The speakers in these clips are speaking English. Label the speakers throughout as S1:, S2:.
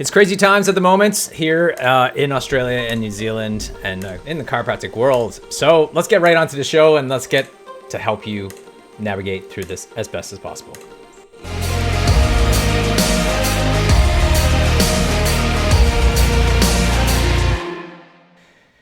S1: It's crazy times at the moment here in Australia and New Zealand and in the chiropractic world. So let's get right onto the show and let's get to help you navigate through this as best as possible.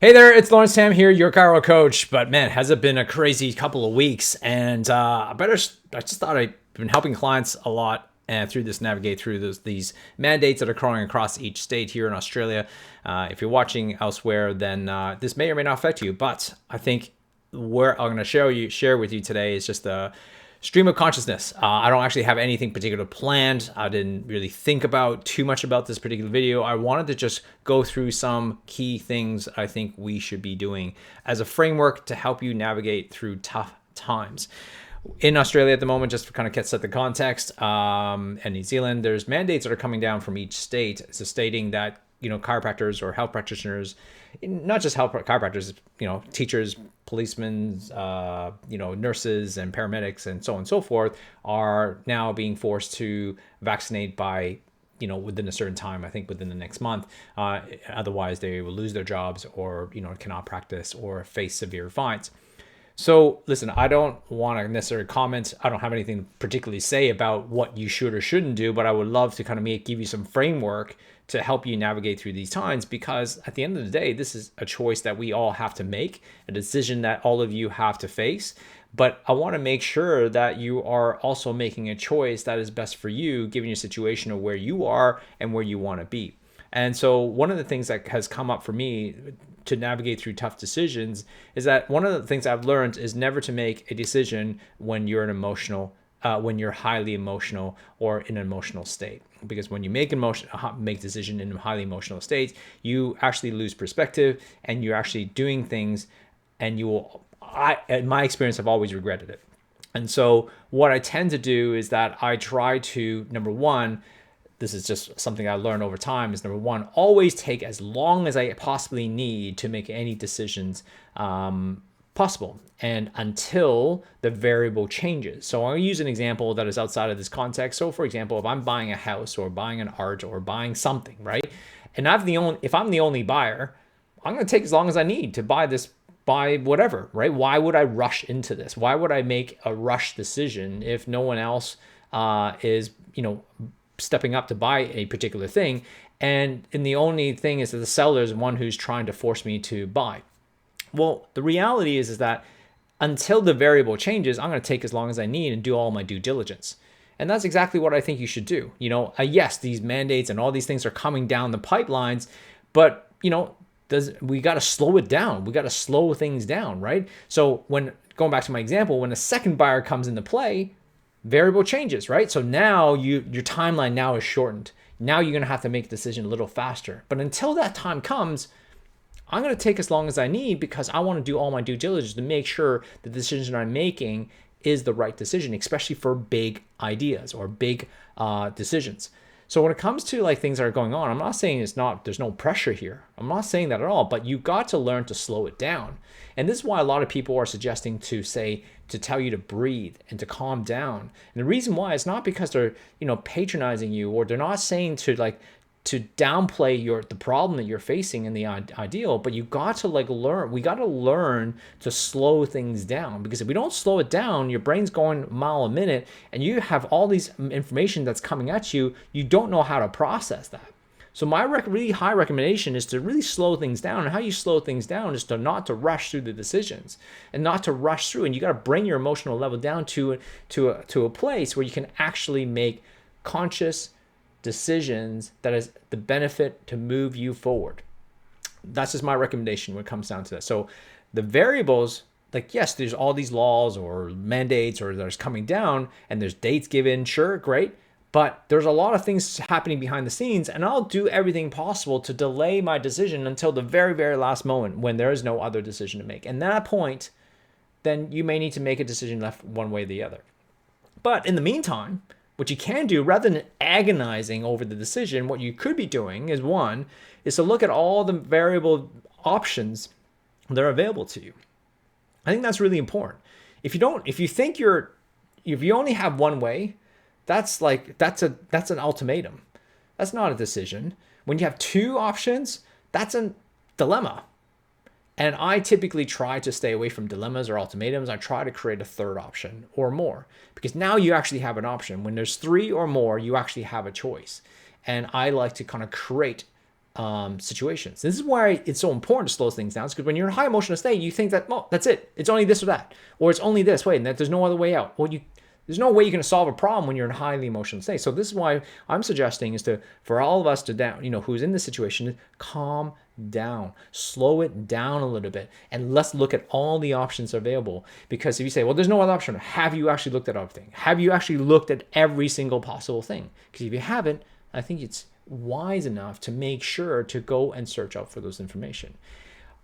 S1: Hey there, it's Laurence Tham here, your chiro coach. But man, has it been a crazy couple of weeks? And I just thought I'd been helping clients a lot and through this navigate through these mandates that are crawling across each state here in Australia. If you're watching elsewhere, then this may or may not affect you. But I think where I'm going to share with you today is just a stream of consciousness. I don't actually have anything particular planned. I didn't really think about too much about this particular video. I wanted to just go through some key things I think we should be doing as a framework to help you navigate through tough times. In Australia at the moment, just to kind of set the context, and New Zealand, there's mandates that are coming down from each state, so stating that chiropractors or health practitioners, not just health chiropractors, teachers, policemen, nurses and paramedics and so on and so forth, are now being forced to vaccinate by within a certain time, I think within the next month. Otherwise, they will lose their jobs or cannot practice or face severe fines. So listen, I don't want to necessarily comment. I don't have anything to particularly say about what you should or shouldn't do, but I would love to kind of give you some framework to help you navigate through these times, because at the end of the day, this is a choice that we all have to make, a decision that all of you have to face. But I want to make sure that you are also making a choice that is best for you, given your situation of where you are and where you want to be. And so one of the things that has come up for me to navigate through tough decisions is that one of the things I've learned is never to make a decision when you're when you're highly emotional or in an emotional state. Because when you make decision in a highly emotional state, you actually lose perspective and you're actually doing things, and in my experience, I've always regretted it. And so what I tend to do is that I try to, number one, this is just something I learned over time, is number one, always take as long as I possibly need to make any decisions possible, and until the variable changes. So I'll use an example that is outside of this context. So for example, if I'm buying a house or buying an art or buying something, right? And if I'm the only buyer, I'm going to take as long as I need to buy whatever, right? Why would I rush into this? Why would I make a rush decision if no one else is, stepping up to buy a particular thing? And the only thing is that the seller is one who's trying to force me to buy. Well, the reality is that until the variable changes, I'm going to take as long as I need and do all my due diligence. And that's exactly what I think you should do. Yes, these mandates and all these things are coming down the pipelines, but we got to slow it down. We got to slow things down, right? So going back to my example, when a second buyer comes into play, variable changes, right? So now your timeline now is shortened. Now you're going to have to make a decision a little faster. But until that time comes, I'm going to take as long as I need, because I want to do all my due diligence to make sure the decision I'm making is the right decision, especially for big ideas or big decisions. So when it comes to things that are going on, I'm not saying there's no pressure here. I'm not saying that at all, but you've got to learn to slow it down. And this is why a lot of people are suggesting to tell you to breathe and to calm down. And the reason why is not because they're, patronizing you, or they're not saying to downplay the problem that you're facing in the ideal, but you got to we got to learn to slow things down, because if we don't slow it down, your brain's going a mile a minute and you have all these information that's coming at you, you don't know how to process that. So my really high recommendation is to really slow things down. And how you slow things down is not to rush through the decisions and not to rush through. And you got to bring your emotional level down to a place where you can actually make conscious decisions that is the benefit to move you forward. That's just my recommendation when it comes down to that. So the variables, yes, there's all these laws or mandates or there's coming down and there's dates given, sure, great. But there's a lot of things happening behind the scenes, and I'll do everything possible to delay my decision until the very, very last moment when there is no other decision to make. And at that point, then you may need to make a decision left one way or the other. But in the meantime, what you can do, rather than agonizing over the decision, what you could be doing is to look at all the variable options that are available to you. I think that's really important. If you only have one way, that's an ultimatum. That's not a decision. When you have two options, that's a dilemma. And I typically try to stay away from dilemmas or ultimatums. I try to create a third option or more, because now you actually have an option. When there's three or more, you actually have a choice. And I like to kind of create situations. This is why it's so important to slow things down. Because when you're in a high emotional state, you think that, well, that's it. It's only this or that. Or it's only this way, and that there's no other way out. Well, there's no way you're going to solve a problem when you're in a highly emotional state. So this is why I'm suggesting is for all of us to down, who's in this situation, to calm down, slow it down a little bit, and let's look at all the options available. Because if you say, well, there's no other option, have you actually looked at everything? Have you actually looked at every single possible thing? Because if you haven't, I think it's wise enough to make sure to go and search out for those information.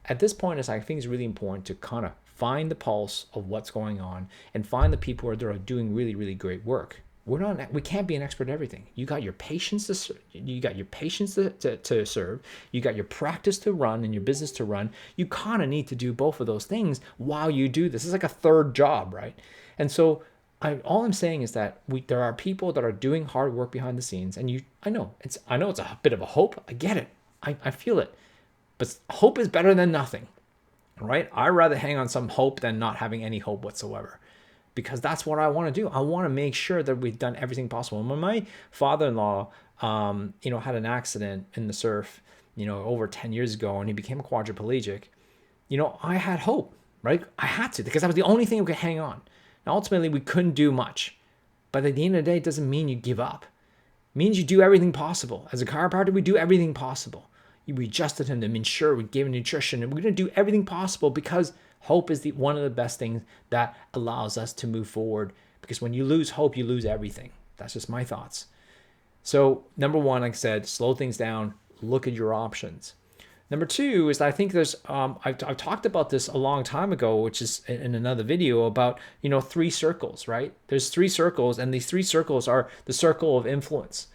S1: At this point, I think it's really important to kind of find the pulse of what's going on and find the people that are doing really, really great work. We can't be an expert at everything. You got your patience to serve. You got your practice to run and your business to run. You kind of need to do both of those things while you do this. It's like a third job, right? And so all I'm saying is that there are people that are doing hard work behind the scenes, and I know it's a bit of a hope. I get it. I feel it. But hope is better than nothing, right? I'd rather hang on some hope than not having any hope whatsoever, because that's what I want to do. I want to make sure that we've done everything possible. And when my father-in-law, had an accident in the surf, over 10 years ago, and he became a quadriplegic, I had hope, right? I had to, because that was the only thing we could hang on. Now, ultimately, we couldn't do much. But at the end of the day, it doesn't mean you give up. It means you do everything possible. As a chiropractor, we do everything possible. We adjusted him to ensure we gave him nutrition, and we're going to do everything possible, because hope is one of the best things that allows us to move forward. Because when you lose hope, you lose everything. That's just my thoughts. So number one, like I said, slow things down, look at your options. Number two is that I think there's, I've talked about this a long time ago, which is in another video about, 3 circles, right? There's 3 circles, and these 3 circles are the circle of influence.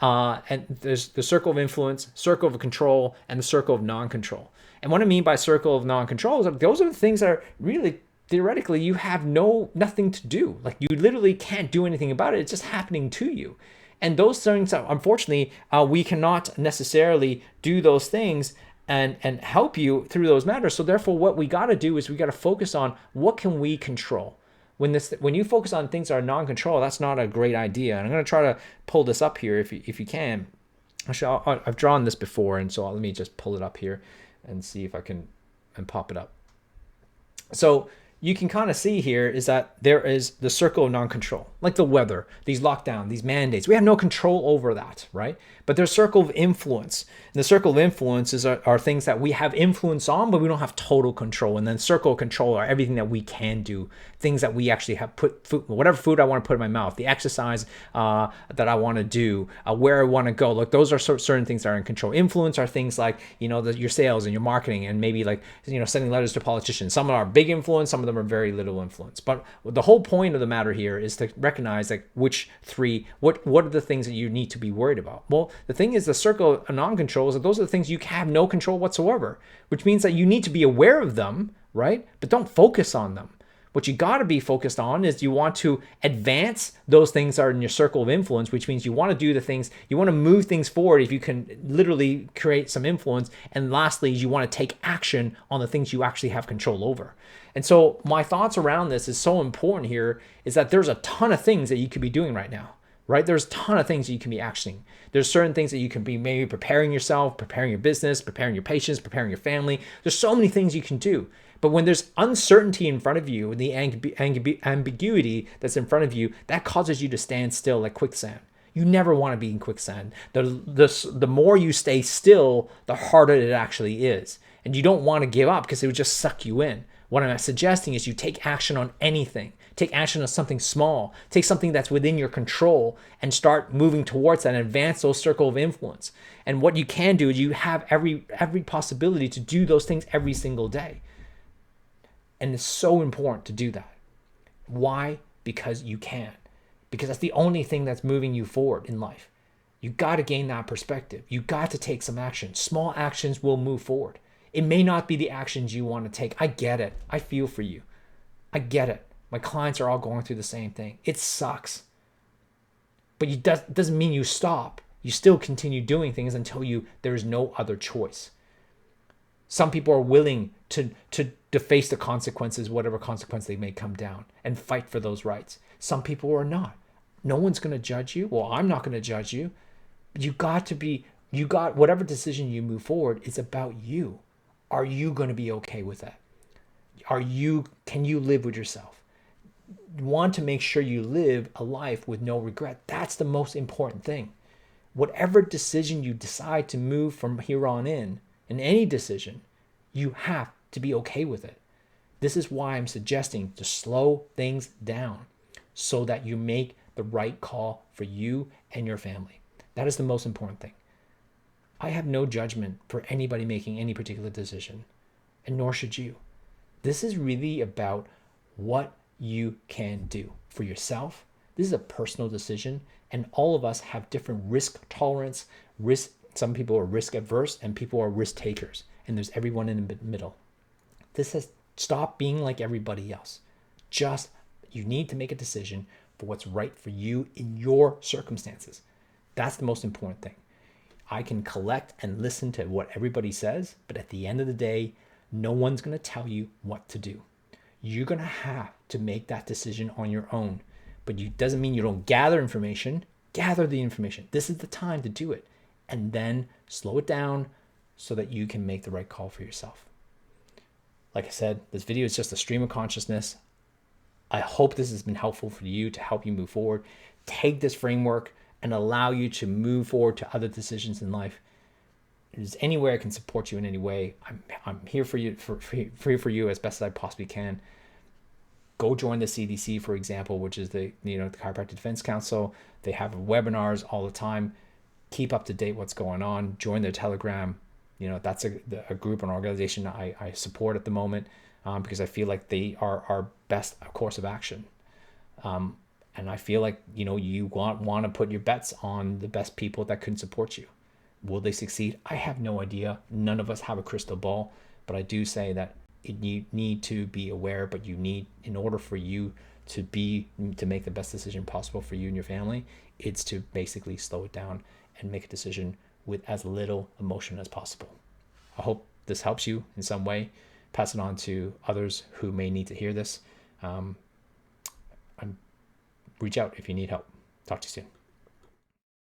S1: And there's the circle of influence, circle of control, and the circle of non-control. And what I mean by circle of non-control is that those are the things that are really, theoretically, you have nothing to do. Like, you literally can't do anything about it. It's just happening to you. And those things, unfortunately, we cannot necessarily do those things and help you through those matters. So therefore, what we got to do is we got to focus on what can we control. When you focus on things that are non-control, that's not a great idea. And I'm going to try to pull this up here if you can. Actually, I've drawn this before, and so let me just pull it up here and see if I can pop it up. So you can kind of see here is that there is the circle of non-control, like the weather, these lockdowns, these mandates. We have no control over that, right? But there's circle of influence. And the circle of influence are things that we have influence on, but we don't have total control. And then circle of control are everything that we can do, things that we actually have whatever food I want to put in my mouth, the exercise that I want to do, where I want to go. Look, those are certain things that are in control. Influence are things like, your sales and your marketing, and maybe like, sending letters to politicians. Some are big influence, some of them are very little influence. But the whole point of the matter here is to recognize like which 3, what are the things that you need to be worried about? Well, the thing is, the circle of non-control is that those are the things you have no control whatsoever, which means that you need to be aware of them, right? But don't focus on them. What you got to be focused on is you want to advance those things that are in your circle of influence, which means you want to do the things, you want to move things forward if you can literally create some influence. And lastly, you want to take action on the things you actually have control over. And so my thoughts around this is so important here is that there's a ton of things that you could be doing right now, right? There's a ton of things that you can be actioning. There's certain things that you can be maybe preparing yourself, preparing your business, preparing your patients, preparing your family. There's so many things you can do. But when there's uncertainty in front of you and the ambiguity that's in front of you, that causes you to stand still like quicksand. You never want to be in quicksand. The more you stay still, the harder it actually is. And you don't want to give up because it would just suck you in. What I'm suggesting is you take action on anything. Take action on something small. Take something that's within your control and start moving towards that and advance those circle of influence. And what you can do is you have every possibility to do those things every single day. And it's so important to do that. Why? Because you can. Because that's the only thing that's moving you forward in life. You got to gain that perspective. You got to take some action. Small actions will move forward. It may not be the actions you want to take. I get it. I feel for you. I get it. My clients are all going through the same thing. It sucks. But it doesn't mean you stop. You still continue doing things until there is no other choice. Some people are willing to face the consequences, whatever consequence they may come down, and fight for those rights. Some people are not. No one's going to judge you. Well, I'm not going to judge you. Whatever decision you move forward, it's about you. Are you going to be okay with that? Can you live with yourself? You want to make sure you live a life with no regret. That's the most important thing. Whatever decision you decide to move from here on in any decision, you have to be okay with it. This is why I'm suggesting to slow things down so that you make the right call for you and your family. That is the most important thing. I have no judgment for anybody making any particular decision, and nor should you. This is really about what you can do for yourself. This is a personal decision, and all of us have different risk tolerance. Some people are risk averse, and people are risk takers, and there's everyone in the middle. This has stopped being like everybody else. You need to make a decision for what's right for you in your circumstances. That's the most important thing. I can collect and listen to what everybody says, but at the end of the day, no one's going to tell you what to do. You're going to have to make that decision on your own. But it doesn't mean you don't gather information. Gather the information. This is the time to do it. And then slow it down so that you can make the right call for yourself. Like I said, this video is just a stream of consciousness. I hope this has been helpful for you to help you move forward. Take this framework and allow you to move forward to other decisions in life. If there's any way I can support you in any way, I'm here for you, for you as best as I possibly can. Go join the CDC, for example, which is the Chiropractic Defense Council. They have webinars all the time. Keep up to date what's going on. Join their Telegram. That's a group, an organization I support at the moment because I feel like they are our best course of action. And I feel like, you want to put your bets on the best people that can support you. Will they succeed? I have no idea. None of us have a crystal ball, but I do say that you need to be aware, but in order for you to make the best decision possible for you and your family, it's to basically slow it down and make a decision with as little emotion as possible. I hope this helps you in some way. Pass it on to others who may need to hear this. Reach out if you need help. Talk to you soon.